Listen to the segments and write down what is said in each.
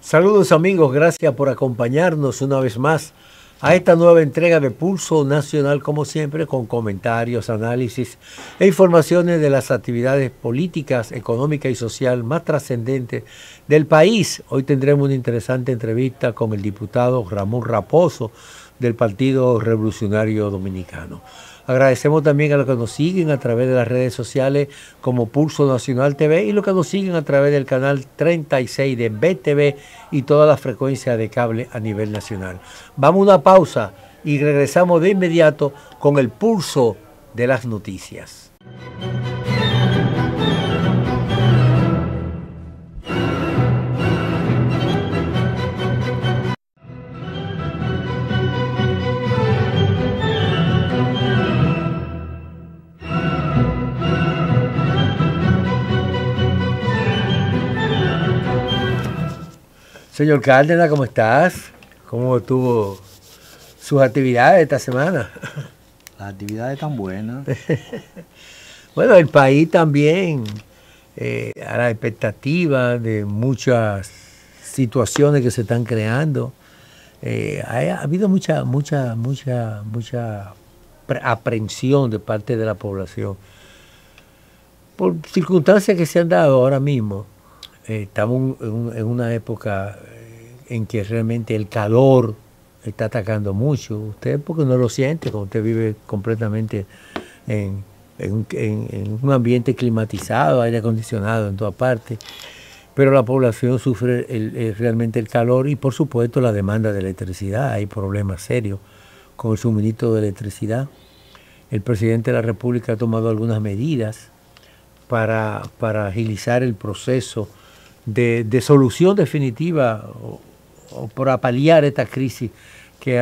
Saludos amigos, gracias por acompañarnos una vez más a esta nueva entrega de Pulso Nacional, como siempre, con comentarios, análisis e informaciones de las actividades políticas, económicas y social más trascendentes del país. Hoy tendremos una interesante entrevista con el diputado Ramón Raposo del Partido Revolucionario Dominicano. Agradecemos también a los que nos siguen a través de las redes sociales como Pulso Nacional TV y los que nos siguen a través del canal 36 de BTV y todas las frecuencias de cable a nivel nacional. Vamos a una pausa y regresamos de inmediato con el pulso de las noticias. Señor Cárdenas, ¿cómo estás? ¿Cómo estuvo sus actividades esta semana? Las actividades tan buenas. Bueno, el país también, a la expectativa de muchas situaciones que se están creando. Ha habido mucha aprehensión de parte de la población por circunstancias que se han dado ahora mismo. Estamos en una época en que realmente el calor está atacando mucho. Usted porque no lo siente, como usted vive completamente en un ambiente climatizado, aire acondicionado en toda parte. Pero la población sufre realmente el calor y por supuesto la demanda de electricidad. Hay problemas serios con el suministro de electricidad. El presidente de la República ha tomado algunas medidas para agilizar el proceso de solución definitiva o para paliar esta crisis que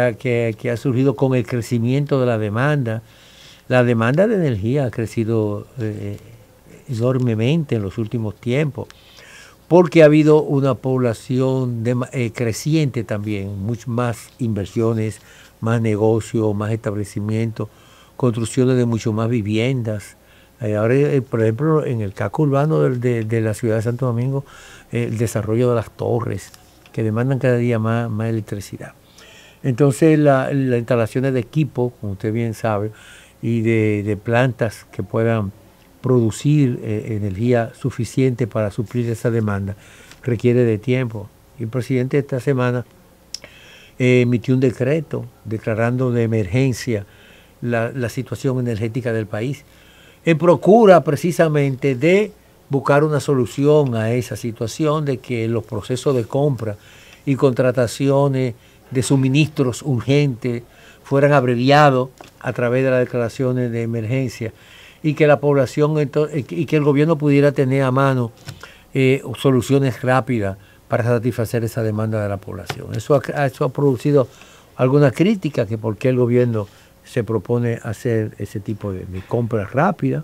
ha surgido con el crecimiento de la demanda. La demanda de energía ha crecido enormemente en los últimos tiempos, porque ha habido una población creciente también, muchas más inversiones, más negocios, más establecimientos, construcciones de mucho más viviendas. Ahora, por ejemplo, en el casco urbano de la ciudad de Santo Domingo, el desarrollo de las torres, que demandan cada día más electricidad. Entonces, las instalaciones de equipo, como usted bien sabe, y de plantas que puedan producir energía suficiente para suplir esa demanda, requiere de tiempo. Y el presidente esta semana emitió un decreto declarando de emergencia la situación energética del país, en procura precisamente de buscar una solución a esa situación de que los procesos de compra y contrataciones de suministros urgentes fueran abreviados a través de las declaraciones de emergencia y que la población y que el gobierno pudiera tener a mano soluciones rápidas para satisfacer esa demanda de la población. Eso ha producido alguna crítica, que por qué el gobierno se propone hacer ese tipo de compras rápidas,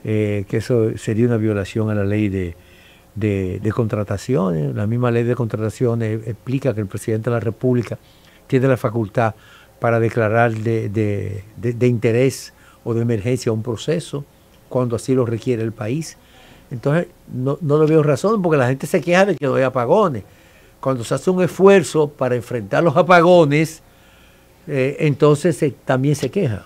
que eso sería una violación a la ley de contrataciones. La misma ley de contrataciones explica que el presidente de la República tiene la facultad para declarar de interés o de emergencia un proceso cuando así lo requiere el país. Entonces no le veo razón, porque la gente se queja de que no hay apagones. Cuando se hace un esfuerzo para enfrentar los apagones, entonces también se queja.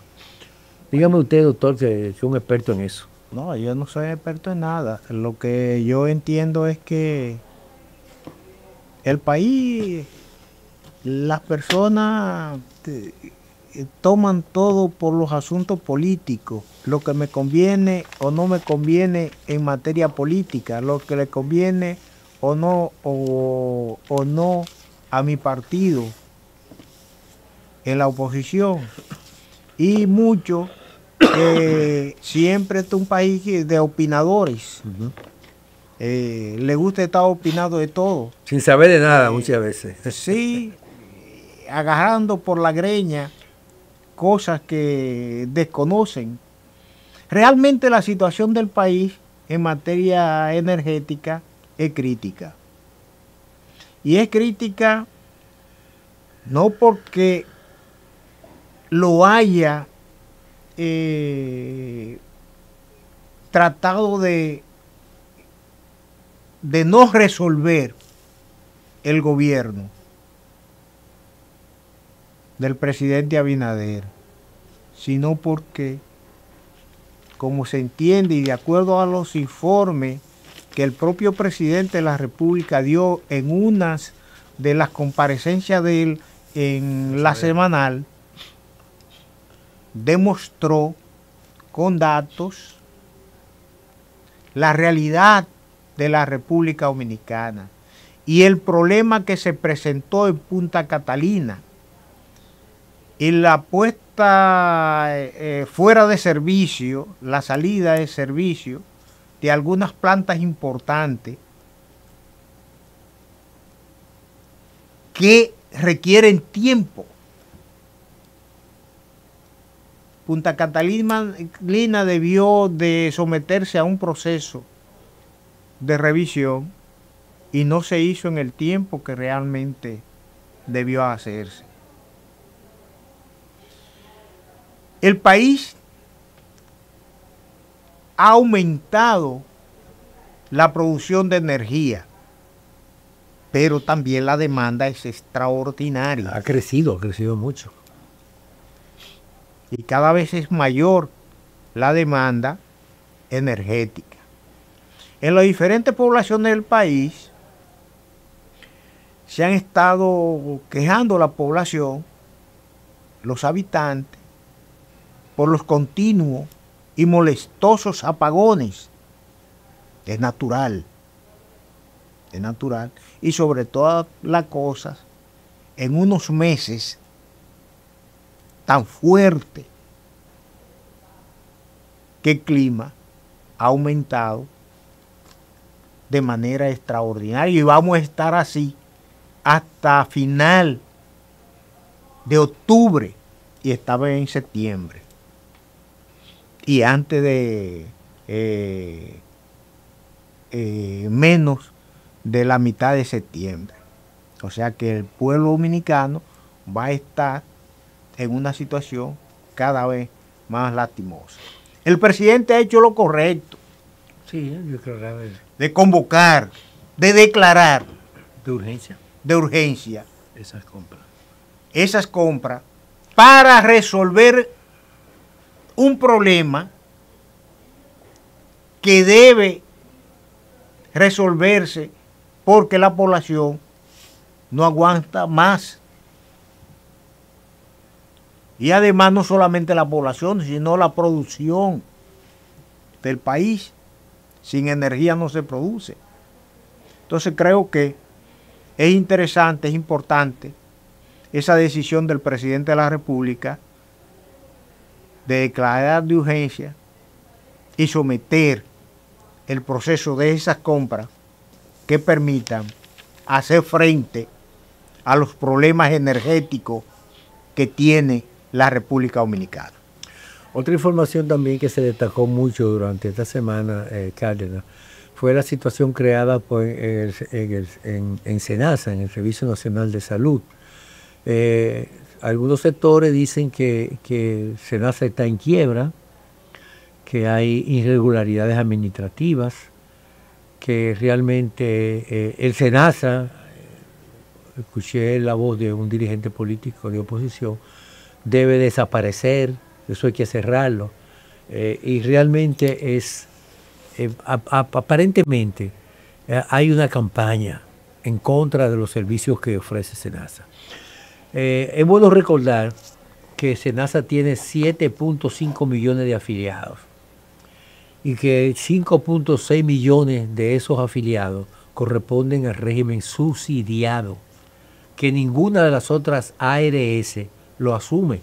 Dígame usted, doctor, que es un experto en eso. No, yo no soy experto en nada. Lo que yo entiendo es que el país, las personas toman todo por los asuntos políticos, lo que me conviene o no me conviene en materia política, lo que le conviene o no a mi partido en la oposición. Y mucho, siempre es un país de opinadores. Le gusta estar opinando de todo. Sin saber de nada muchas veces. Sí, agarrando por la greña cosas que desconocen. Realmente la situación del país en materia energética es crítica. Y es crítica no porque lo haya tratado de no resolver, el gobierno del presidente Abinader, sino porque, como se entiende y de acuerdo a los informes que el propio presidente de la República dio en unas de las comparecencias de él en la semanal, demostró con datos la realidad de la República Dominicana y el problema que se presentó en Punta Catalina y la puesta fuera de servicio, la salida de servicio de algunas plantas importantes que requieren tiempo. Punta Catalina debió de someterse a un proceso de revisión y no se hizo en el tiempo que realmente debió hacerse. El país ha aumentado la producción de energía, pero también la demanda es extraordinaria. Ha crecido mucho. Y cada vez es mayor la demanda energética. En las diferentes poblaciones del país se han estado quejando la población, los habitantes, por los continuos y molestosos apagones. Es natural. Y sobre todas las cosas, en unos meses tan fuerte que el clima ha aumentado de manera extraordinaria y vamos a estar así hasta final de octubre y esta vez en septiembre y antes de menos de la mitad de septiembre. O sea que el pueblo dominicano va a estar en una situación cada vez más lastimosa. El presidente ha hecho lo correcto. Sí, yo creo que de convocar, de declarar. De urgencia. Esas compras para resolver un problema que debe resolverse porque la población no aguanta más. Y además no solamente la población, sino la producción del país. Sin energía no se produce. Entonces creo que es interesante, es importante esa decisión del presidente de la República de declarar de urgencia y someter el proceso de esas compras que permitan hacer frente a los problemas energéticos que tiene la República Dominicana. Otra información también que se destacó mucho durante esta semana, Cárdenas, fue la situación creada en SENASA, en el Servicio Nacional de Salud. Algunos sectores dicen que SENASA está en quiebra, que hay irregularidades administrativas, que realmente el SENASA, escuché la voz de un dirigente político de oposición, debe desaparecer, eso hay que cerrarlo. Y realmente aparentemente hay una campaña en contra de los servicios que ofrece SENASA. Es bueno recordar que SENASA tiene 7.5 millones de afiliados y que 5.6 millones de esos afiliados corresponden al régimen subsidiado, que ninguna de las otras ARS lo asume,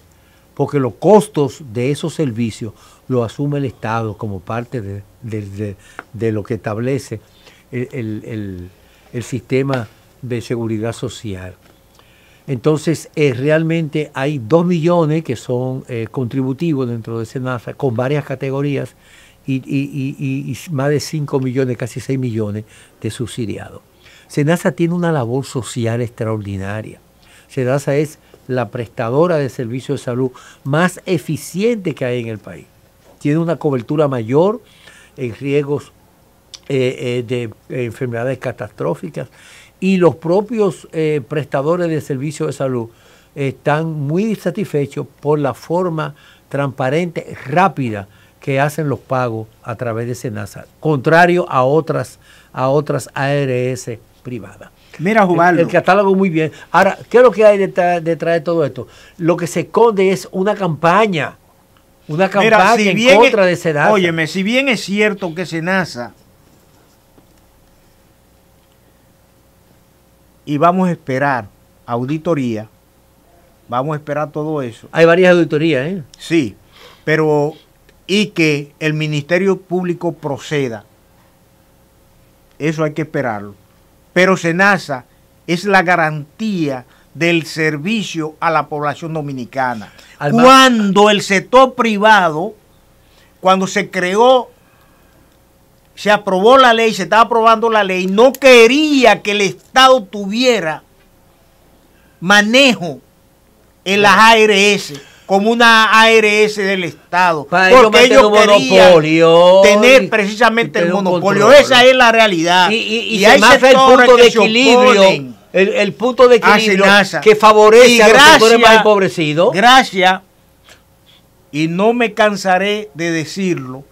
porque los costos de esos servicios lo asume el Estado como parte de lo que establece el sistema de seguridad social. Entonces, realmente hay 2 millones que son contributivos dentro de SENASA, con varias categorías, y más de 5 millones, casi 6 millones de subsidiados. SENASA tiene una labor social extraordinaria. SENASA es la prestadora de servicios de salud más eficiente que hay en el país. Tiene una cobertura mayor en riesgos de enfermedades catastróficas, y los propios prestadores de servicios de salud están muy satisfechos por la forma transparente, rápida que hacen los pagos a través de SENASA, contrario a otras ARS privadas. Mira, Ubaldo. El catálogo muy bien. Ahora, ¿qué es lo que hay detrás de todo esto? Lo que se esconde es una campaña Mira, si en contra de SENASA. Óyeme, si bien es cierto que SENASA, y vamos a esperar auditoría, vamos a esperar todo eso. Hay varias auditorías, ¿eh? Sí, pero y que el Ministerio Público proceda, eso hay que esperarlo. Pero SENASA es la garantía del servicio a la población dominicana. Cuando el sector privado, cuando se creó, se aprobó la ley, se estaba aprobando la ley, no quería que el Estado tuviera manejo en las ARS, como una ARS del Estado, porque ellos querían tener precisamente el monopolio. Esa es la realidad. Y hay el punto de equilibrio, el punto de equilibrio que favorece a los sectores más empobrecidos. Gracias, y no me cansaré de decirlo,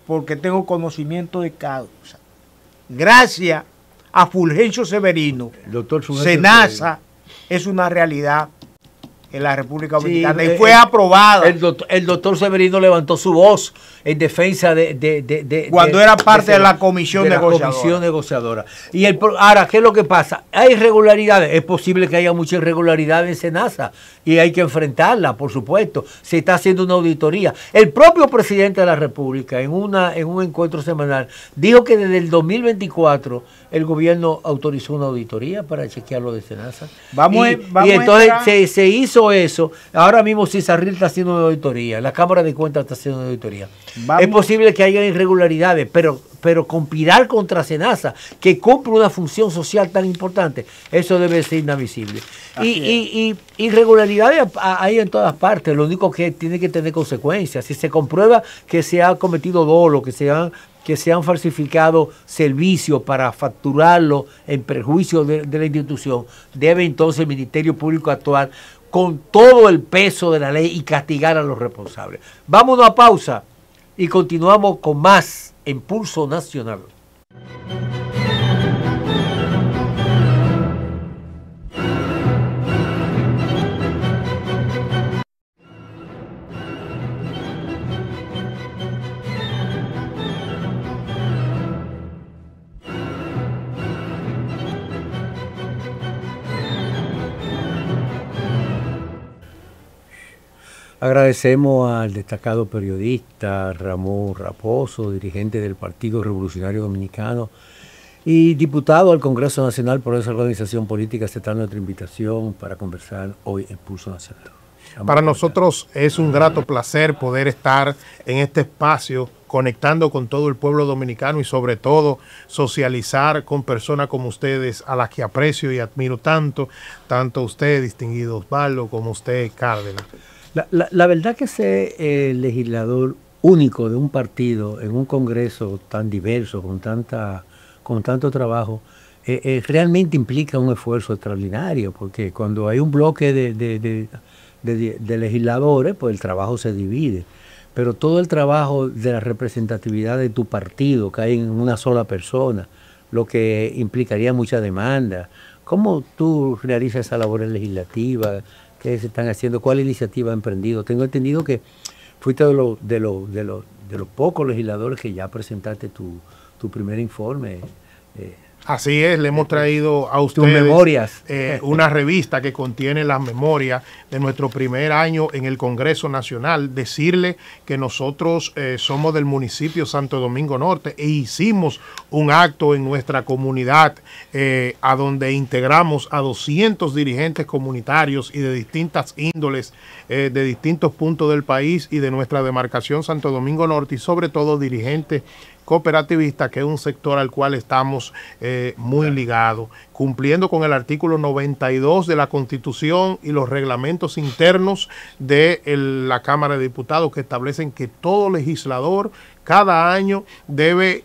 porque tengo conocimiento de causa. Gracias a Fulgencio Severino, SENASA es una realidad en la República Dominicana, y fue aprobada. El doctor Severino levantó su voz en defensa cuando era parte de la comisión negociadora. Y ahora, ¿qué es lo que pasa? ¿Hay irregularidades? Es posible que haya mucha irregularidad en SENASA y hay que enfrentarla, por supuesto. Se está haciendo una auditoría. El propio presidente de la República, en un encuentro semanal, dijo que desde el 2024 el gobierno autorizó una auditoría para chequear lo de SENASA. Y entonces se hizo eso. Ahora mismo Cisarril está haciendo una auditoría, la Cámara de Cuentas está haciendo una auditoría. Es posible que haya irregularidades, pero conspirar contra SENASA, que cumple una función social tan importante, eso debe ser inadmisible. Y irregularidades hay en todas partes, lo único que tiene que tener consecuencias. Si se comprueba que se ha cometido dolo, que se han falsificado servicios para facturarlo en perjuicio de la institución, debe entonces el Ministerio Público actuar con todo el peso de la ley y castigar a los responsables. Vámonos a pausa y continuamos con más en Pulso Nacional. Agradecemos al destacado periodista Ramón Raposo, dirigente del Partido Revolucionario Dominicano y diputado al Congreso Nacional por esa organización política, aceptando nuestra invitación para conversar hoy en Pulso Nacional. Para nosotros es un grato placer poder estar en este espacio conectando con todo el pueblo dominicano y sobre todo socializar con personas como ustedes, a las que aprecio y admiro tanto usted, distinguido Osvaldo, como usted, Cárdenas. La verdad que ser legislador único de un partido en un congreso tan diverso, con tanto trabajo, realmente implica un esfuerzo extraordinario, porque cuando hay un bloque de legisladores, pues el trabajo se divide. Pero todo el trabajo de la representatividad de tu partido cae en una sola persona, lo que implicaría mucha demanda. ¿Cómo tú realizas esa labor legislativa? ¿Qué se están haciendo? ¿Cuál iniciativa ha emprendido? Tengo entendido que fuiste de los pocos legisladores que ya presentaste tu primer informe. Así es, le hemos traído a ustedes memorias. Una revista que contiene las memorias de nuestro primer año en el Congreso Nacional. Decirle que nosotros somos del municipio Santo Domingo Norte e hicimos un acto en nuestra comunidad a donde integramos a 200 dirigentes comunitarios y de distintas índoles, de distintos puntos del país y de nuestra demarcación Santo Domingo Norte, y sobre todo dirigentes cooperativista, que es un sector al cual estamos muy ligados, cumpliendo con el artículo 92 de la Constitución y los reglamentos internos de la Cámara de Diputados, que establecen que todo legislador cada año debe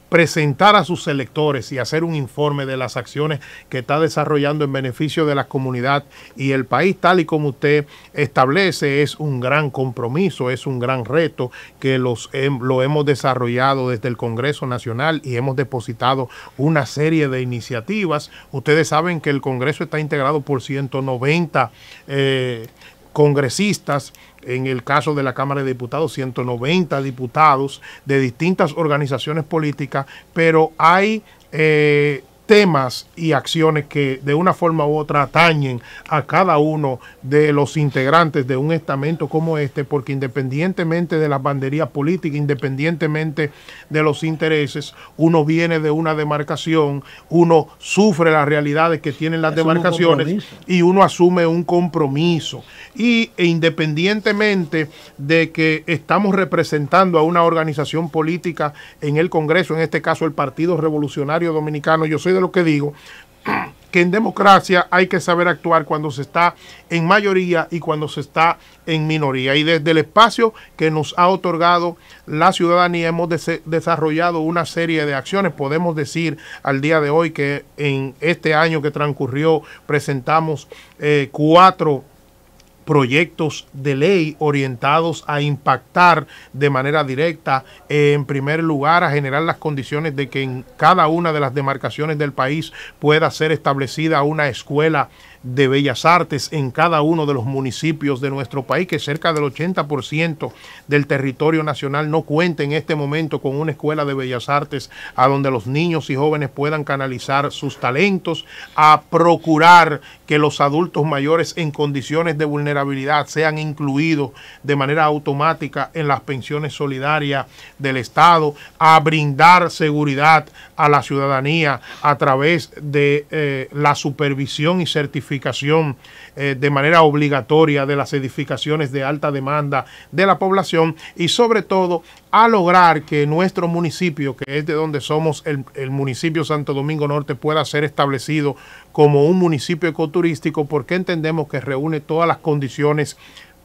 presentar a sus electores y hacer un informe de las acciones que está desarrollando en beneficio de la comunidad y el país, tal y como usted establece, es un gran compromiso, es un gran reto que lo hemos desarrollado desde el Congreso Nacional y hemos depositado una serie de iniciativas. Ustedes saben que el Congreso está integrado por 190 congresistas. En el caso de la Cámara de Diputados, 190 diputados de distintas organizaciones políticas, pero hay temas y acciones que de una forma u otra atañen a cada uno de los integrantes de un estamento como este, porque independientemente de las banderías políticas, independientemente de los intereses, uno viene de una demarcación, uno sufre las realidades que tienen las demarcaciones y uno asume un compromiso. Y independientemente de que estamos representando a una organización política en el Congreso, en este caso el Partido Revolucionario Dominicano, yo soy de lo que digo que en democracia hay que saber actuar cuando se está en mayoría y cuando se está en minoría. Y desde el espacio que nos ha otorgado la ciudadanía hemos desarrollado una serie de acciones. Podemos decir al día de hoy que en este año que transcurrió presentamos 4 proyectos de ley orientados a impactar de manera directa, en primer lugar, a generar las condiciones de que en cada una de las demarcaciones del país pueda ser establecida una escuela de bellas artes en cada uno de los municipios de nuestro país, que cerca del 80% del territorio nacional no cuenta en este momento con una escuela de bellas artes a donde los niños y jóvenes puedan canalizar sus talentos, a procurar que los adultos mayores en condiciones de vulnerabilidad sean incluidos de manera automática en las pensiones solidarias del Estado, a brindar seguridad a la ciudadanía a través de la supervisión y certificación de manera obligatoria de las edificaciones de alta demanda de la población, y sobre todo a lograr que nuestro municipio, que es de donde somos, el municipio Santo Domingo Norte, pueda ser establecido como un municipio ecoturístico, porque entendemos que reúne todas las condiciones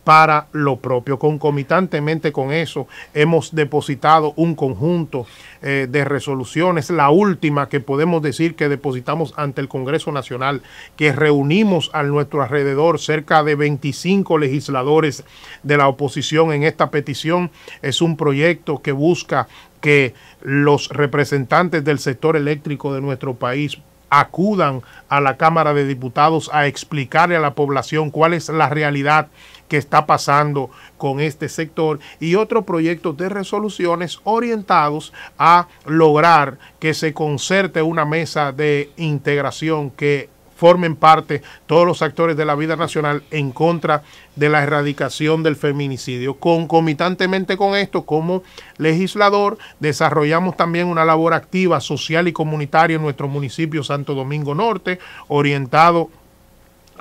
para lo propio. Concomitantemente con eso, hemos depositado un conjunto de resoluciones. La última que podemos decir que depositamos ante el Congreso Nacional, que reunimos a nuestro alrededor cerca de 25 legisladores de la oposición en esta petición, es un proyecto que busca que los representantes del sector eléctrico de nuestro país acudan a la Cámara de Diputados a explicarle a la población cuál es la realidad que está pasando con este sector, y otros proyectos de resoluciones orientados a lograr que se concerte una mesa de integración que formen parte todos los actores de la vida nacional en contra de la erradicación del feminicidio. Concomitantemente con esto, como legislador, desarrollamos también una labor activa, social y comunitaria en nuestro municipio Santo Domingo Norte, orientado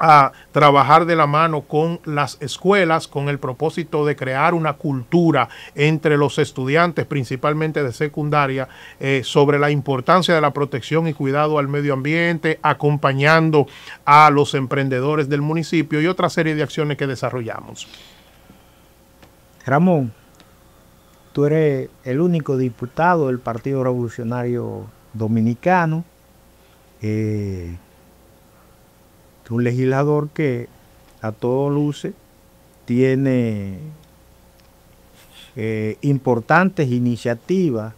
a trabajar de la mano con las escuelas con el propósito de crear una cultura entre los estudiantes, principalmente de secundaria, sobre la importancia de la protección y cuidado al medio ambiente, acompañando a los emprendedores del municipio y otra serie de acciones que desarrollamos. Ramón, tú eres el único diputado del Partido Revolucionario Dominicano, un legislador que a todo luce tiene importantes iniciativas,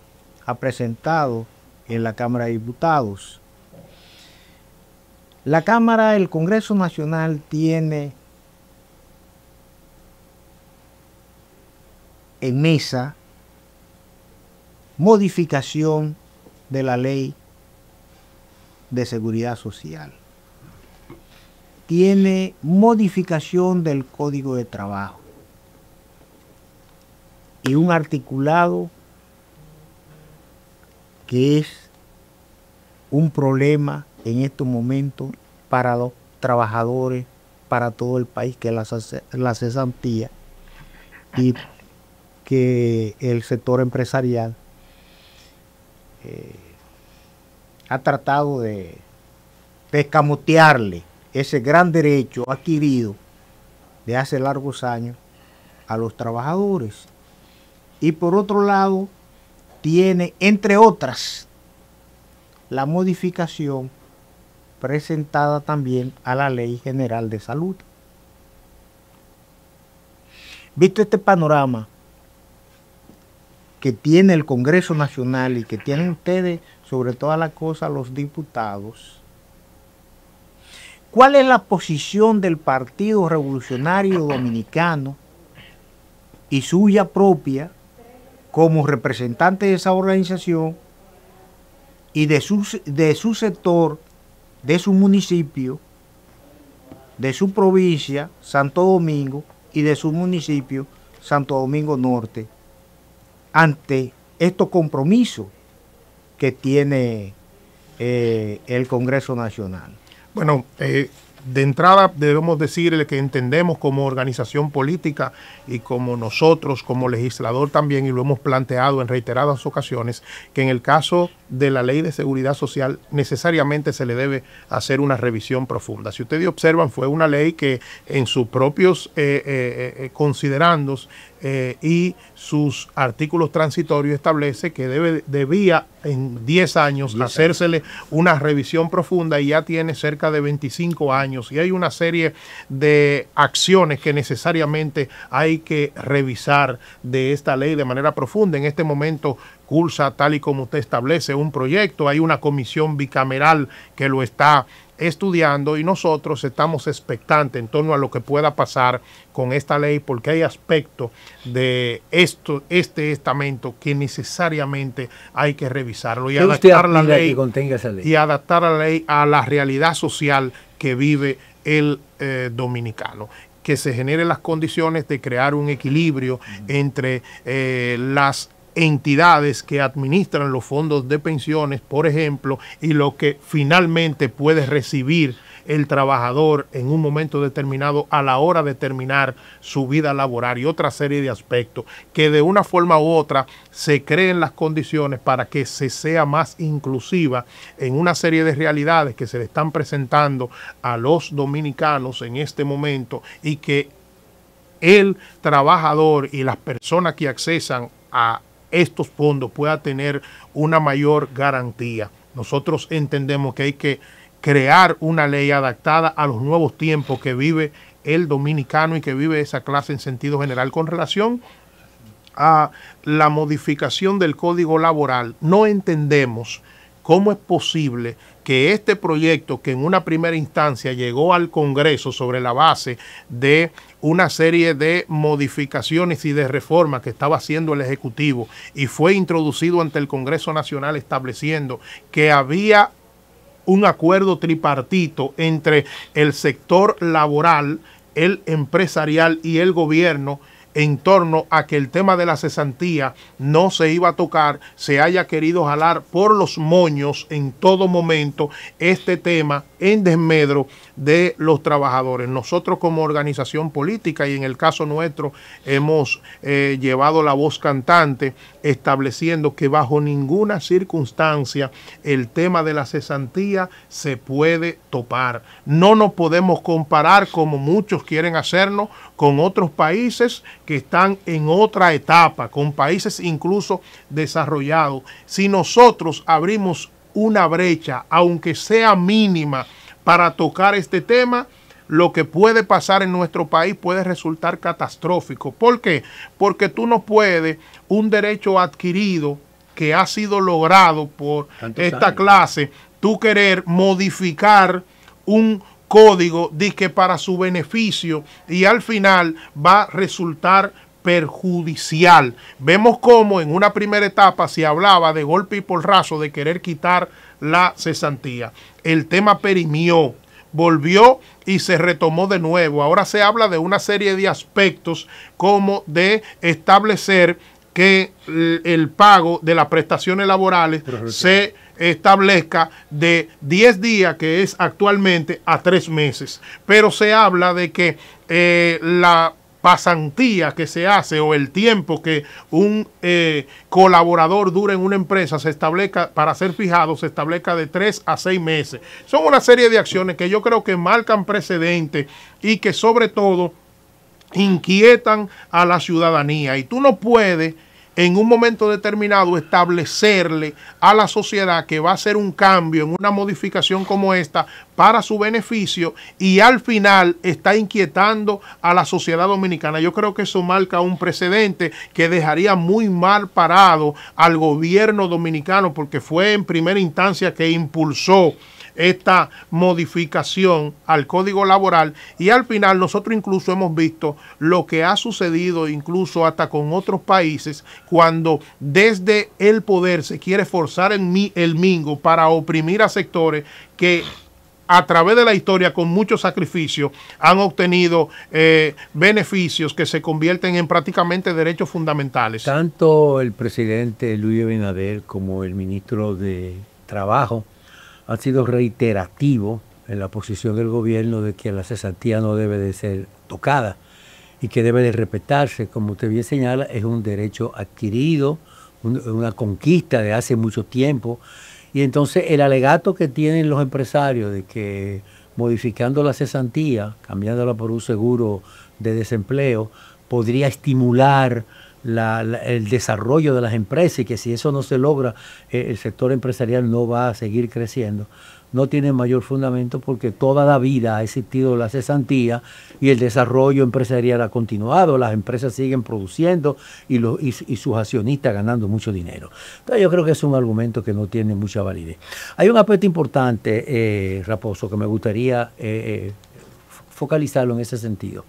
ha presentado en la Cámara de Diputados. La Cámara, el Congreso Nacional tiene en mesa modificación de la Ley de Seguridad Social. Tiene modificación del Código de Trabajo y un articulado que es un problema en estos momentos para los trabajadores, para todo el país, que es la cesantía, y que el sector empresarial ha tratado de escamotearle ese gran derecho adquirido de hace largos años a los trabajadores. Y por otro lado, tiene, entre otras, la modificación presentada también a la Ley General de Salud. Visto este panorama que tiene el Congreso Nacional y que tienen ustedes, sobre todas las cosas, los diputados, ¿cuál es la posición del Partido Revolucionario Dominicano y suya propia como representante de esa organización y de su sector, de su municipio, de su provincia, Santo Domingo, y de su municipio, Santo Domingo Norte, ante estos compromisos que tiene el Congreso Nacional? Bueno, de entrada debemos decirle que entendemos como organización política y como nosotros, como legislador también, y lo hemos planteado en reiteradas ocasiones, que en el caso de la Ley de Seguridad Social necesariamente se le debe hacer una revisión profunda. Si ustedes observan, fue una ley que en sus propios considerandos y sus artículos transitorios establece que debía en 10 años hacérsele una revisión profunda, y ya tiene cerca de 25 años y hay una serie de acciones que necesariamente hay que revisar de esta ley de manera profunda. En este momento cursa, tal y como usted establece, un proyecto, hay una comisión bicameral que lo está estudiando y nosotros estamos expectantes en torno a lo que pueda pasar con esta ley, porque hay aspectos de este estamento que necesariamente hay que revisarlo y adaptar la ley, que contenga esa ley, y adaptar la ley a la realidad social que vive el dominicano, que se generen las condiciones de crear un equilibrio entre las entidades que administran los fondos de pensiones, por ejemplo, y lo que finalmente puede recibir el trabajador en un momento determinado a la hora de terminar su vida laboral, y otra serie de aspectos que de una forma u otra se creen las condiciones para que se sea más inclusiva en una serie de realidades que se le están presentando a los dominicanos en este momento, y que el trabajador y las personas que accesan a estos fondos pueda tener una mayor garantía. Nosotros entendemos que hay que crear una ley adaptada a los nuevos tiempos que vive el dominicano y que vive esa clase en sentido general. Con relación a la modificación del Código Laboral, no entendemos cómo es posible que este proyecto, que en una primera instancia llegó al Congreso sobre la base de una serie de modificaciones y de reformas que estaba haciendo el Ejecutivo, y fue introducido ante el Congreso Nacional estableciendo que había un acuerdo tripartito entre el sector laboral, el empresarial y el gobierno en torno a que el tema de la cesantía no se iba a tocar, se haya querido jalar por los moños en todo momento este tema en desmedro de los trabajadores. Nosotros como organización política, y en el caso nuestro hemos llevado la voz cantante estableciendo que bajo ninguna circunstancia el tema de la cesantía se puede topar. No nos podemos comparar, como muchos quieren hacernos, con otros países que están en otra etapa, con países incluso desarrollados. Si nosotros abrimos una brecha, aunque sea mínima, para tocar este tema, lo que puede pasar en nuestro país puede resultar catastrófico. ¿Por qué? Porque tú no puedes un derecho adquirido que ha sido logrado por esta clase, tú querer modificar un código que para su beneficio, y al final va a resultar perjudicial. Vemos cómo en una primera etapa se hablaba de golpe y porrazo de querer quitar la cesantía. El tema perimió, volvió y se retomó de nuevo. Ahora se habla de una serie de aspectos como de establecer que el pago de las prestaciones laborales se establezca de 10 días, que es actualmente, a 3 meses. Pero se habla de que la pasantía que se hace, o el tiempo que un colaborador dura en una empresa, se establezca, para ser fijado, se establezca de 3 a 6 meses. Son una serie de acciones que yo creo que marcan precedentes y que sobre todo inquietan a la ciudadanía. Y tú no puedes en un momento determinado establecerle a la sociedad que va a hacer un cambio en una modificación como esta para su beneficio, y al final está inquietando a la sociedad dominicana. Yo creo que eso marca un precedente que dejaría muy mal parado al gobierno dominicano, porque fue en primera instancia que impulsó esta modificación al Código Laboral, y al final nosotros incluso hemos visto lo que ha sucedido incluso hasta con otros países, cuando desde el poder se quiere forzar el mingo para oprimir a sectores que a través de la historia, con mucho sacrificio, han obtenido beneficios que se convierten en prácticamente derechos fundamentales. Tanto el presidente Luis Abinader como el ministro de Trabajo han sido reiterativos en la posición del gobierno de que la cesantía no debe de ser tocada y que debe de respetarse. Como usted bien señala, es un derecho adquirido, una conquista de hace mucho tiempo. Y entonces el alegato que tienen los empresarios de que modificando la cesantía, cambiándola por un seguro de desempleo, podría estimular el desarrollo de las empresas, y que si eso no se logra, el sector empresarial no va a seguir creciendo, no tiene mayor fundamento, porque toda la vida ha existido la cesantía y el desarrollo empresarial ha continuado, las empresas siguen produciendo y sus accionistas ganando mucho dinero. Entonces yo creo que es un argumento que no tiene mucha validez. Hay un aspecto importante, Raposo, que me gustaría focalizarlo en ese sentido.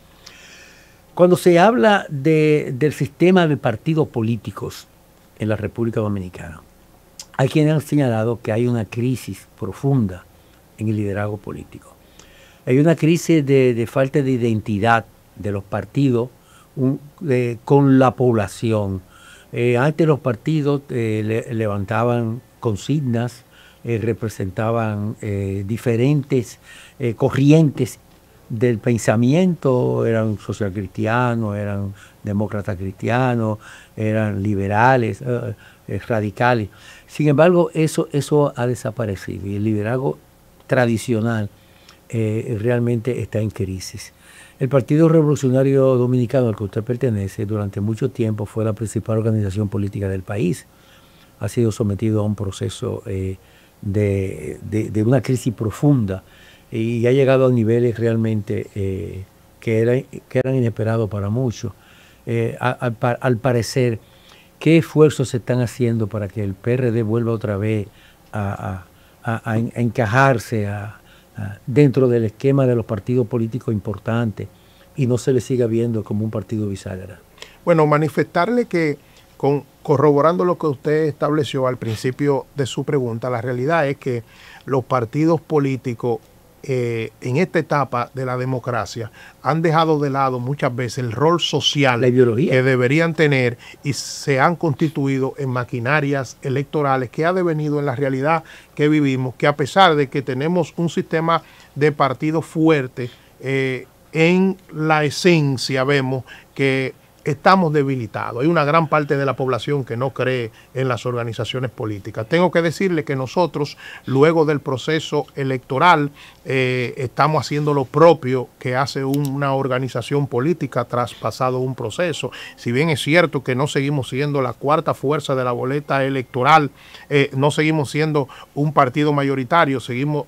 Cuando se habla del sistema de partidos políticos en la República Dominicana, hay quienes han señalado que hay una crisis profunda en el liderazgo político. Hay una crisis de falta de identidad de los partidos con la población. Antes los partidos levantaban consignas, representaban diferentes corrientes del pensamiento, eran socialcristianos, eran demócratas cristianos, eran liberales, radicales. Sin embargo, eso ha desaparecido y el liderazgo tradicional realmente está en crisis. El Partido Revolucionario Dominicano al que usted pertenece durante mucho tiempo fue la principal organización política del país. Ha sido sometido a un proceso de una crisis profunda, y ha llegado a niveles realmente que eran inesperados para muchos. Al parecer, ¿qué esfuerzos se están haciendo para que el PRD vuelva otra vez a encajarse dentro del esquema de los partidos políticos importantes y no se le siga viendo como un partido bisagra? Bueno, manifestarle que, corroborando lo que usted estableció al principio de su pregunta, la realidad es que los partidos políticos en esta etapa de la democracia han dejado de lado muchas veces el rol social, la ideología que deberían tener, y se han constituido en maquinarias electorales que ha devenido en la realidad que vivimos, que a pesar de que tenemos un sistema de partidos fuerte, en la esencia vemos que estamos debilitados. Hay una gran parte de la población que no cree en las organizaciones políticas. Tengo que decirle que nosotros, luego del proceso electoral, estamos haciendo lo propio que hace una organización política tras pasado un proceso. Si bien es cierto que no seguimos siendo la cuarta fuerza de la boleta electoral, no seguimos siendo un partido mayoritario, seguimos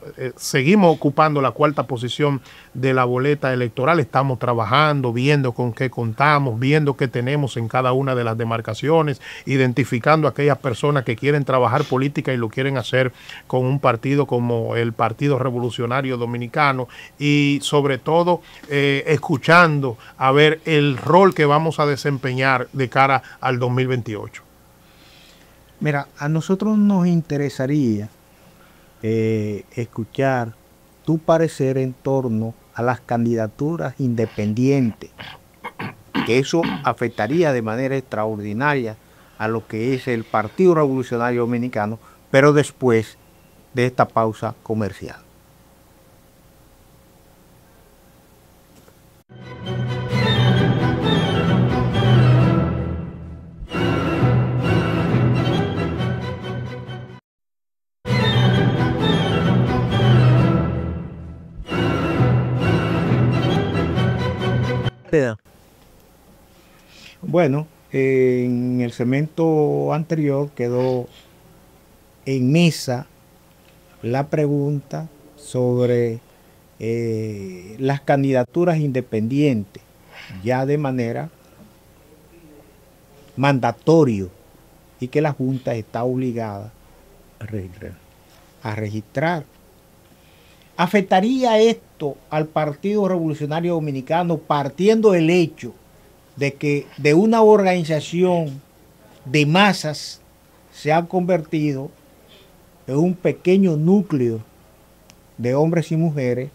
ocupando la cuarta posición de la boleta electoral. Estamos trabajando, viendo con qué contamos, viendo qué tenemos en cada una de las demarcaciones, identificando a aquellas personas que quieren trabajar política y lo quieren hacer con un partido como el Partido Revolucionario Dominicano, y sobre todo escuchando a ver el rol que vamos a desempeñar de cara al 2028. Mira, a nosotros nos interesaría escuchar tu parecer en torno a las candidaturas independientes, que eso afectaría de manera extraordinaria a lo que es el Partido Revolucionario Dominicano, pero después de esta pausa comercial. Bueno, En el segmento anterior quedó en mesa la pregunta sobre las candidaturas independientes, ya de manera mandatorio, y que la Junta está obligada a registrar. ¿Afectaría esto al Partido Revolucionario Dominicano partiendo del hecho de que de una organización de masas se ha convertido en un pequeño núcleo de hombres y mujeres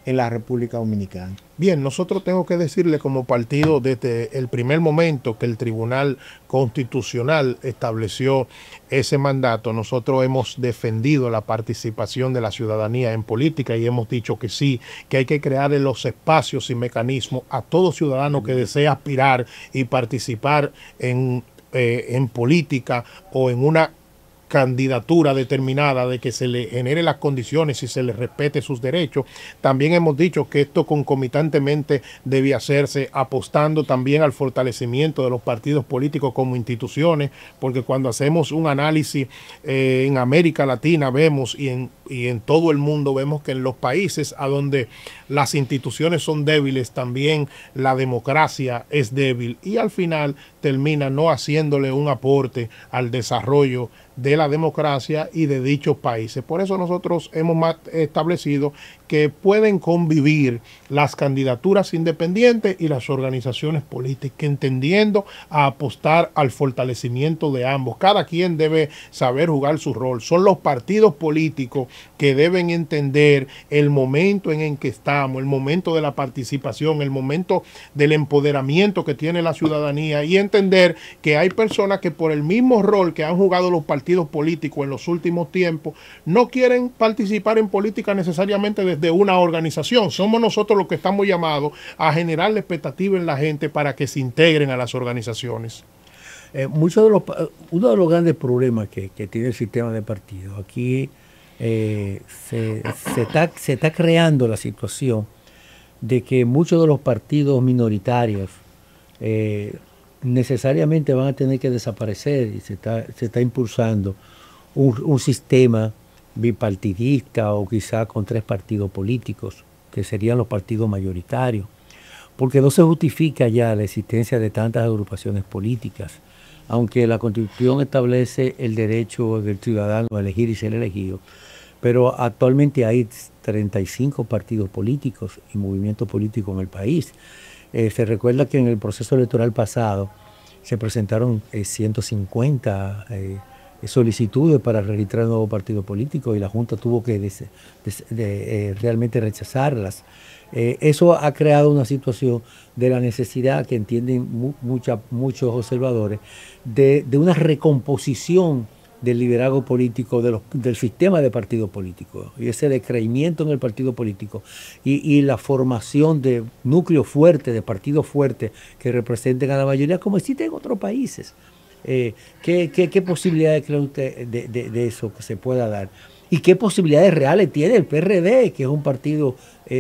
en la República Dominicana? Bien, nosotros tengo que decirle como partido desde el primer momento que el Tribunal Constitucional estableció ese mandato, nosotros hemos defendido la participación de la ciudadanía en política y hemos dicho que sí, que hay que crear los espacios y mecanismos a todo ciudadano que desea aspirar y participar en política o en una candidatura determinada, de que se le genere las condiciones y se le respete sus derechos. También hemos dicho que esto concomitantemente debe hacerse apostando también al fortalecimiento de los partidos políticos como instituciones, porque cuando hacemos un análisis en América Latina vemos y en todo el mundo vemos que en los países a donde las instituciones son débiles, también la democracia es débil y al final termina no haciéndole un aporte al desarrollo de la democracia y de dichos países. Por eso nosotros hemos establecido que pueden convivir las candidaturas independientes y las organizaciones políticas, entendiendo a apostar al fortalecimiento de ambos. Cada quien debe saber jugar su rol. Son los partidos políticos que deben entender el momento en el que estamos, el momento de la participación, el momento del empoderamiento que tiene la ciudadanía y entender que hay personas que por el mismo rol que han jugado los partidos políticos en los últimos tiempos no quieren participar en política necesariamente desde una organización. Somos nosotros los que estamos llamados a generar la expectativa en la gente para que se integren a las organizaciones. Uno de los grandes problemas que tiene el sistema de partidos aquí se está creando la situación de que muchos de los partidos minoritarios necesariamente van a tener que desaparecer y se está impulsando un sistema bipartidista o quizá con 3 partidos políticos, que serían los partidos mayoritarios, porque no se justifica ya la existencia de tantas agrupaciones políticas, aunque la Constitución establece el derecho del ciudadano a elegir y ser elegido, pero actualmente hay 35 partidos políticos y movimientos políticos en el país. Se recuerda que en el proceso electoral pasado se presentaron 150 solicitudes para registrar un nuevo partido político y la Junta tuvo que realmente rechazarlas. Eso ha creado una situación de la necesidad que entienden muchos observadores de una recomposición del liderazgo político, del sistema de partidos políticos, y ese descreimiento en el partido político y la formación de núcleos fuertes, de partidos fuertes que representen a la mayoría, como existe en otros países. ¿Qué posibilidades cree usted de eso que se pueda dar? ¿Y qué posibilidades reales tiene el PRD, que es un partido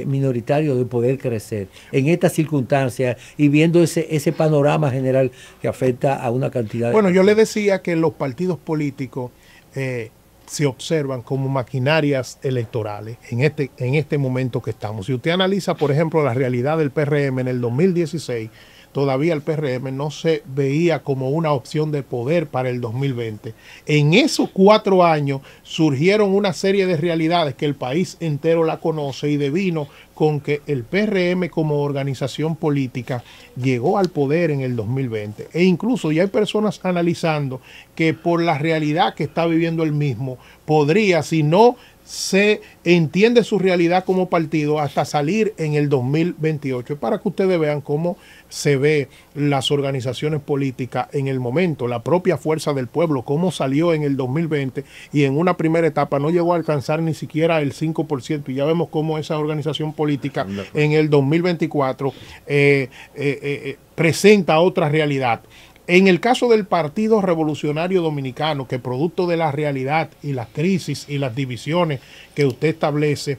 minoritario, de poder crecer en estas circunstancias y viendo ese panorama general que afecta a una cantidad Bueno, yo le decía que los partidos políticos se observan como maquinarias electorales en este momento que estamos. Si usted analiza, por ejemplo, la realidad del PRM en el 2016, todavía el PRM no se veía como una opción de poder para el 2020. En esos 4 años surgieron una serie de realidades que el país entero la conoce y devino con que el PRM como organización política llegó al poder en el 2020. E incluso ya hay personas analizando que por la realidad que está viviendo el mismo, podría, si no se entiende su realidad como partido, hasta salir en el 2028, para que ustedes vean cómo se ve las organizaciones políticas en el momento, la propia Fuerza del Pueblo, cómo salió en el 2020 y en una primera etapa no llegó a alcanzar ni siquiera el 5%, y ya vemos cómo esa organización política en el 2024 presenta otra realidad. En el caso del Partido Revolucionario Dominicano, que producto de la realidad y la crisis y las divisiones que usted establece,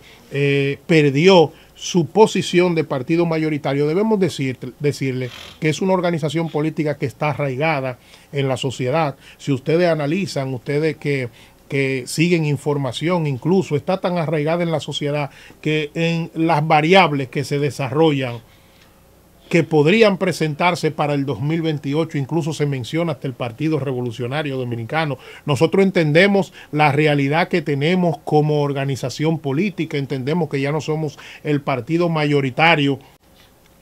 perdió su posición de partido mayoritario, debemos decirle que es una organización política que está arraigada en la sociedad. Si ustedes analizan, ustedes que siguen información, incluso está tan arraigada en la sociedad que en las variables que se desarrollan, que podrían presentarse para el 2028, incluso se menciona hasta el Partido Revolucionario Dominicano. Nosotros entendemos la realidad que tenemos como organización política, entendemos que ya no somos el partido mayoritario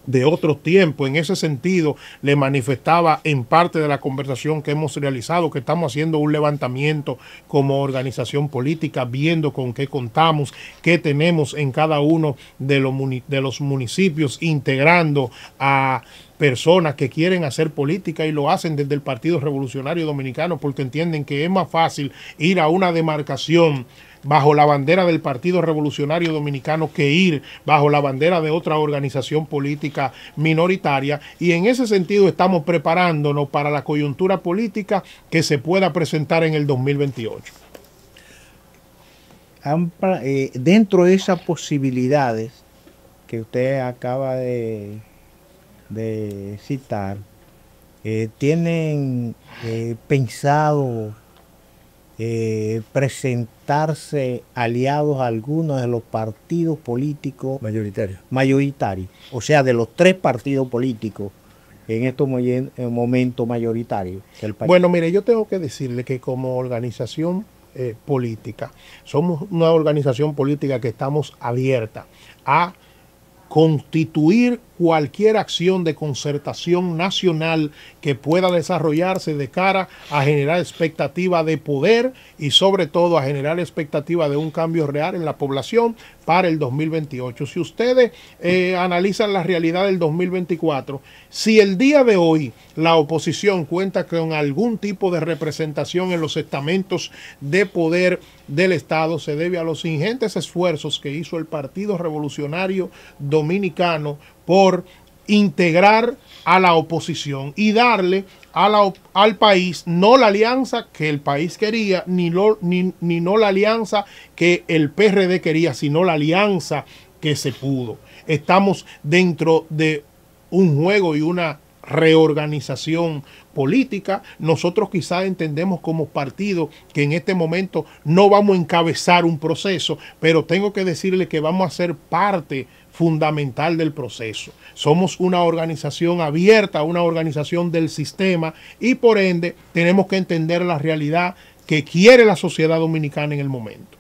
de otros tiempos. En ese sentido, le manifestaba en parte de la conversación que hemos realizado que estamos haciendo un levantamiento como organización política, viendo con qué contamos, qué tenemos en cada uno de los municipios, integrando a personas que quieren hacer política y lo hacen desde el Partido Revolucionario Dominicano porque entienden que es más fácil ir a una demarcación bajo la bandera del Partido Revolucionario Dominicano que ir bajo la bandera de otra organización política minoritaria, y en ese sentido estamos preparándonos para la coyuntura política que se pueda presentar en el 2028. Dentro de esas posibilidades que usted acaba de citar, ¿tienen pensado presentarse aliados a algunos de los partidos políticos mayoritarios? O sea, de los 3 partidos políticos en estos momentos mayoritarios del país. Bueno, mire, yo tengo que decirle que como organización política, somos una organización política que estamos abierta a constituir cualquier acción de concertación nacional que pueda desarrollarse de cara a generar expectativa de poder y sobre todo a generar expectativa de un cambio real en la población para el 2028. Si ustedes analizan la realidad del 2024, si el día de hoy la oposición cuenta con algún tipo de representación en los estamentos de poder del Estado, se debe a los ingentes esfuerzos que hizo el Partido Revolucionario Dominicano por integrar a la oposición y darle al país no la alianza que el país quería, ni no la alianza que el PRD quería, sino la alianza que se pudo. Estamos dentro de un juego y una reorganización política. Nosotros quizás entendemos como partido que en este momento no vamos a encabezar un proceso, pero tengo que decirle que vamos a ser parte fundamental del proceso. Somos una organización abierta, una organización del sistema, y por ende tenemos que entender la realidad que quiere la sociedad dominicana en el momento.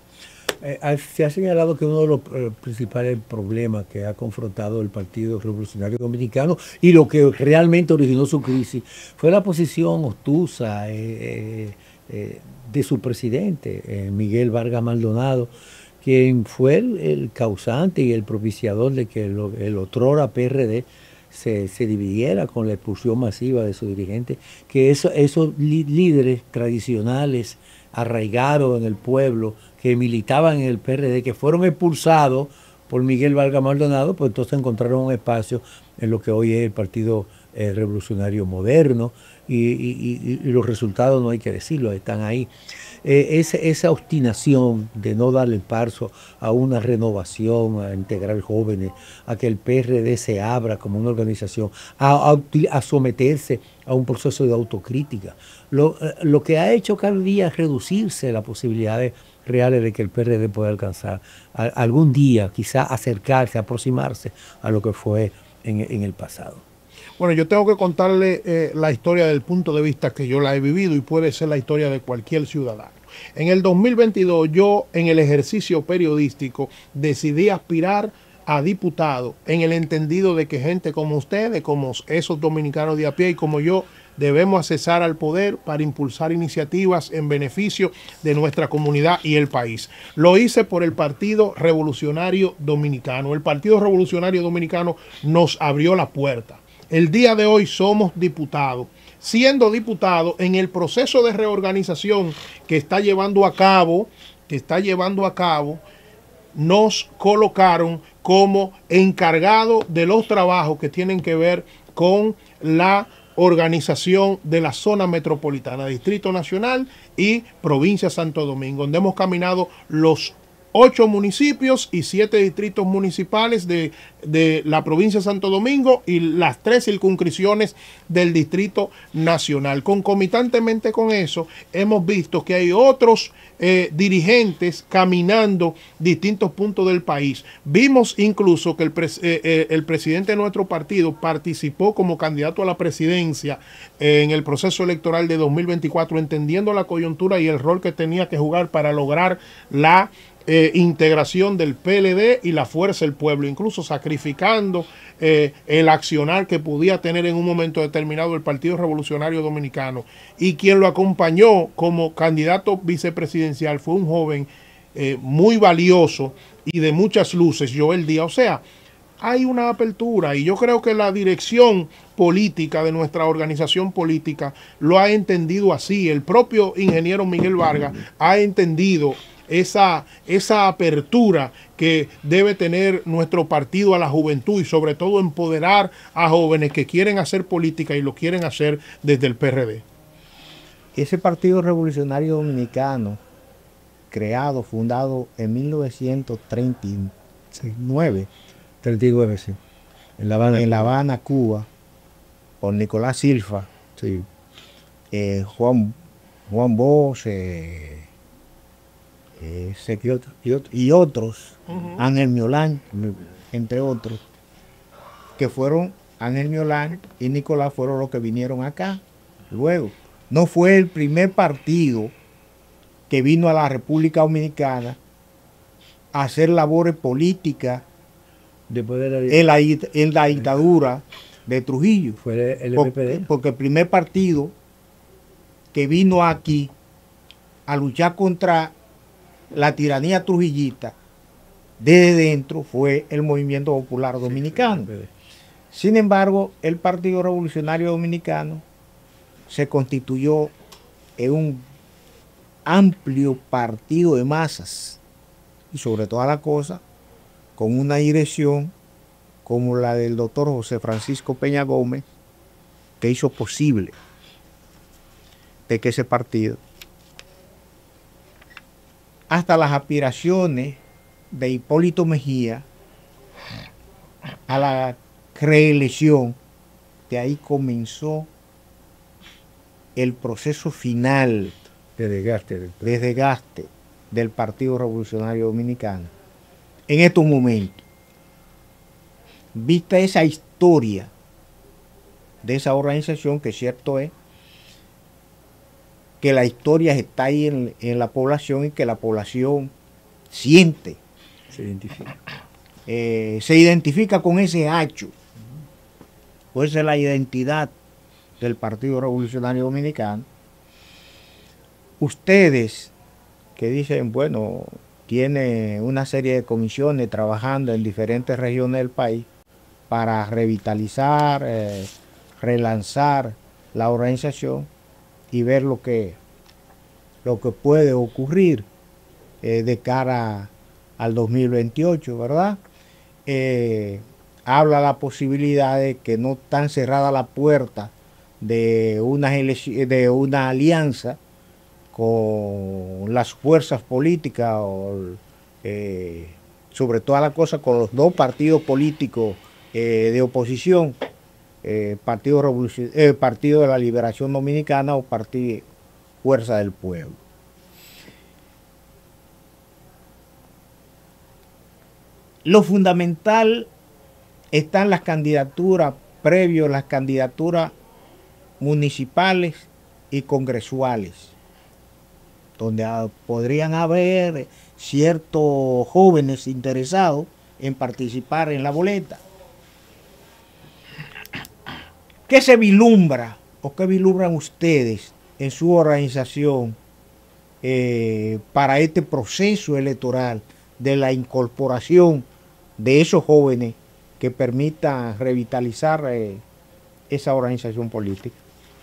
Se ha señalado que uno de los principales problemas que ha confrontado el Partido Revolucionario Dominicano y lo que realmente originó su crisis fue la posición obtusa de su presidente, Miguel Vargas Maldonado, quien fue el causante y el propiciador de que el otrora PRD se dividiera con la expulsión masiva de su dirigente, que esos líderes tradicionales arraigados en el pueblo, que militaban en el PRD, que fueron expulsados por Miguel Vargas Maldonado, pues entonces encontraron un espacio en lo que hoy es el Partido Revolucionario Moderno, y los resultados no hay que decirlo, están ahí. Esa obstinación de no darle paso a una renovación, a integrar jóvenes, a que el PRD se abra como una organización, a someterse a un proceso de autocrítica, lo que ha hecho cada día es reducirse las posibilidades reales de que el PRD pueda alcanzar algún día, quizá acercarse, aproximarse a lo que fue en el pasado. Bueno, yo tengo que contarle la historia del punto de vista que yo la he vivido, y puede ser la historia de cualquier ciudadano. En el 2022 yo, en el ejercicio periodístico, decidí aspirar a diputado, en el entendido de que gente como ustedes, como esos dominicanos de a pie y como yo, debemos accesar al poder para impulsar iniciativas en beneficio de nuestra comunidad y el país. Lo hice por el Partido Revolucionario Dominicano. El Partido Revolucionario Dominicano nos abrió la puerta. El día de hoy somos diputados. Siendo diputados, en el proceso de reorganización que está llevando a cabo, nos colocaron como encargados de los trabajos que tienen que ver con la organización de la zona metropolitana, Distrito Nacional y Provincia Santo Domingo, donde hemos caminado los 8 municipios y 7 distritos municipales de la provincia de Santo Domingo y las 3 circunscripciones del Distrito Nacional. Concomitantemente con eso, hemos visto que hay otros dirigentes caminando distintos puntos del país. Vimos incluso que el presidente de nuestro partido participó como candidato a la presidencia en el proceso electoral de 2024, entendiendo la coyuntura y el rol que tenía que jugar para lograr la integración del PLD y la Fuerza del Pueblo, incluso sacrificando el accionar que podía tener en un momento determinado el Partido Revolucionario Dominicano. Y quien lo acompañó como candidato vicepresidencial fue un joven muy valioso y de muchas luces, Joel Díaz. O sea, hay una apertura y yo creo que la dirección política de nuestra organización política lo ha entendido así. El propio ingeniero Miguel Vargas ha entendido esa apertura que debe tener nuestro partido a la juventud y sobre todo empoderar a jóvenes que quieren hacer política y lo quieren hacer desde el PRD. Ese Partido Revolucionario Dominicano, fundado en 1939, 39, sí. En La Habana, Cuba, por Nicolás Silva, sí. Juan Bosch, y otros, Ángel Miolán, entre otros, que fueron Ángel Miolán y Nicolás fueron los que vinieron acá. Luego, no fue el primer partido que vino a la República Dominicana a hacer labores políticas después de en la dictadura de Trujillo. Fue el MPD. Porque el primer partido que vino aquí a luchar contra la tiranía trujillita desde dentro fue el Movimiento Popular Dominicano. Sin embargo, el Partido Revolucionario Dominicano se constituyó en un amplio partido de masas y sobre todas las cosas con una dirección como la del doctor José Francisco Peña Gómez, que hizo posible de que ese partido, hasta las aspiraciones de Hipólito Mejía a la reelección, de ahí comenzó el proceso final de desgaste del Partido Revolucionario Dominicano. En estos momentos, vista esa historia de esa organización, que cierto es que la historia está ahí en la población y que la población siente, se identifica con ese hecho. Pues esa es la identidad del Partido Revolucionario Dominicano. Ustedes que dicen, bueno, tiene una serie de comisiones trabajando en diferentes regiones del país para revitalizar, relanzar la organización y ver lo que puede ocurrir de cara al 2028, ¿verdad? Habla la posibilidad de que no tan cerrada la puerta de una alianza con las fuerzas políticas, sobre toda la cosa con los dos partidos políticos de oposición, Partido de la Liberación Dominicana o Partido Fuerza del Pueblo. Lo fundamental están las candidaturas, previo a las candidaturas municipales y congresuales, donde podrían haber ciertos jóvenes interesados en participar en la boleta. ¿Qué se vislumbra o qué vislumbran ustedes en su organización para este proceso electoral de la incorporación de esos jóvenes que permitan revitalizar esa organización política?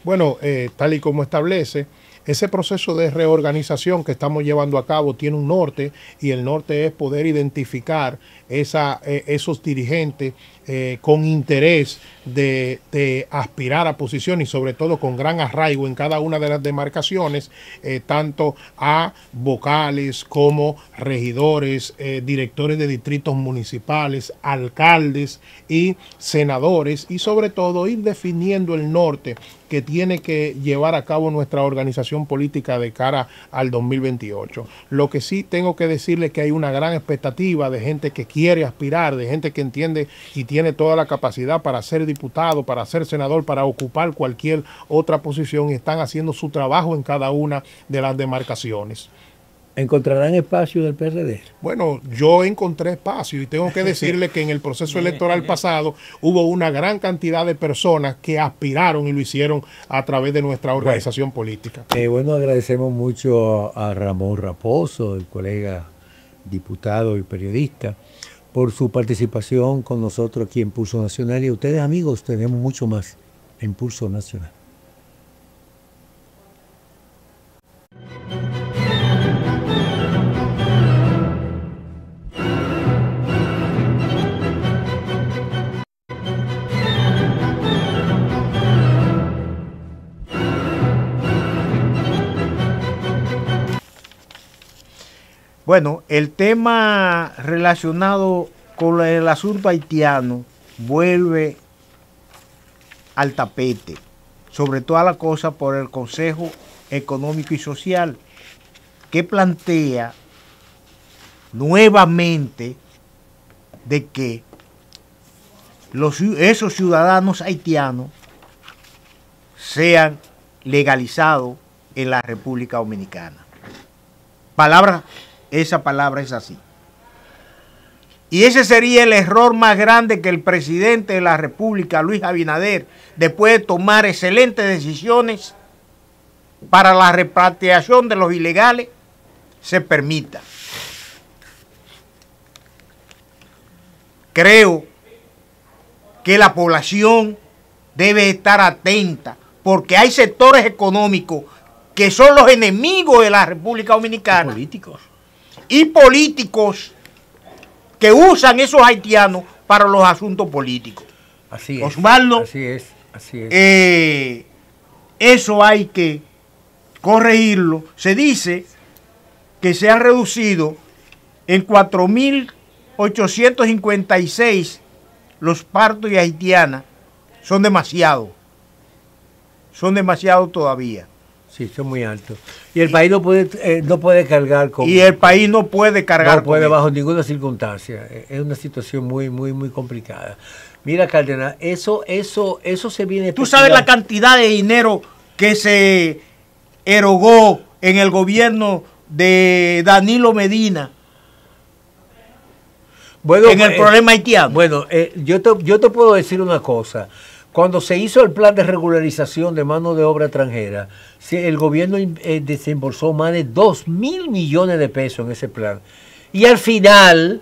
Bueno, tal y como establece, ese proceso de reorganización que estamos llevando a cabo tiene un norte, y el norte es poder identificar esos dirigentes con interés de aspirar a posiciones y sobre todo con gran arraigo en cada una de las demarcaciones, tanto a vocales como regidores, directores de distritos municipales, alcaldes y senadores, y sobre todo ir definiendo el norte que tiene que llevar a cabo nuestra organización política de cara al 2028. Lo que sí tengo que decirle que hay una gran expectativa de gente que quiere aspirar, de gente que entiende y tiene toda la capacidad para ser diputado, para ser senador, para ocupar cualquier otra posición, y están haciendo su trabajo en cada una de las demarcaciones. ¿Encontrarán espacio del PRD? Bueno, yo encontré espacio, y tengo que decirle que en el proceso electoral pasado hubo una gran cantidad de personas que aspiraron y lo hicieron a través de nuestra organización política. Bueno, agradecemos mucho a Ramón Raposo, el colega diputado y periodista, por su participación con nosotros aquí en Pulso Nacional, y a ustedes, amigos, tenemos mucho más en Pulso Nacional. Bueno, el tema relacionado con el asunto haitiano vuelve al tapete, sobre toda la cosa por el Consejo Económico y Social, que plantea nuevamente de que esos ciudadanos haitianos sean legalizados en la República Dominicana. Esa palabra es así. Y ese sería el error más grande que el presidente de la República, Luis Abinader, después de tomar excelentes decisiones para la repatriación de los ilegales, se permita. Creo que la población debe estar atenta, porque hay sectores económicos que son los enemigos de la República Dominicana. Y políticos que usan esos haitianos para los asuntos políticos. Así es. Osvaldo, así es. Eso hay que corregirlo. Se dice que se han reducido en 4.856 los partos de haitianas. Son demasiados. Son demasiados todavía. Sí, son muy altos. Y el país no puede cargar con... Y el país no puede cargar no puede bajo ninguna circunstancia. Es una situación muy, muy, muy complicada. Mira, Cárdenas, eso se viene... Tú sabes la cantidad de dinero que se erogó en el gobierno de Danilo Medina. Bueno, en el problema haitiano. Bueno, yo te puedo decir una cosa. Cuando se hizo el plan de regularización de mano de obra extranjera, el gobierno desembolsó más de 2.000 millones de pesos en ese plan. Y al final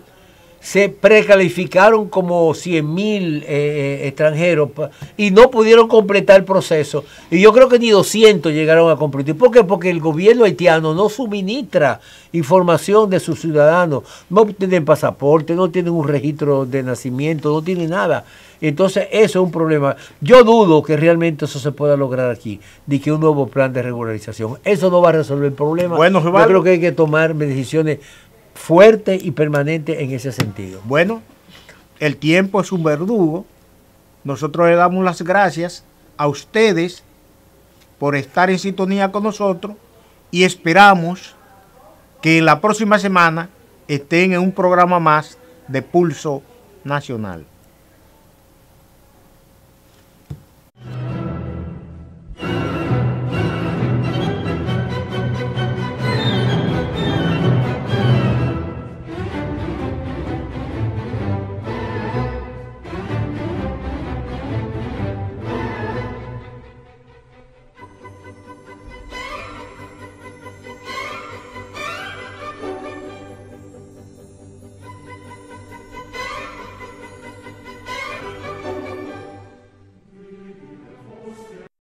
se precalificaron como 100.000 extranjeros y no pudieron completar el proceso. Y yo creo que ni 200 llegaron a completar. ¿Por qué? Porque el gobierno haitiano no suministra información de sus ciudadanos. No tienen pasaporte, no tienen un registro de nacimiento, no tienen nada. Entonces eso es un problema. Yo dudo que realmente eso se pueda lograr aquí, de que un nuevo plan de regularización. Eso no va a resolver el problema. Bueno, yo creo que hay que tomar decisiones fuertes y permanentes en ese sentido. Bueno, el tiempo es un verdugo. Nosotros le damos las gracias a ustedes por estar en sintonía con nosotros y esperamos que la próxima semana estén en un programa más de Pulso Nacional.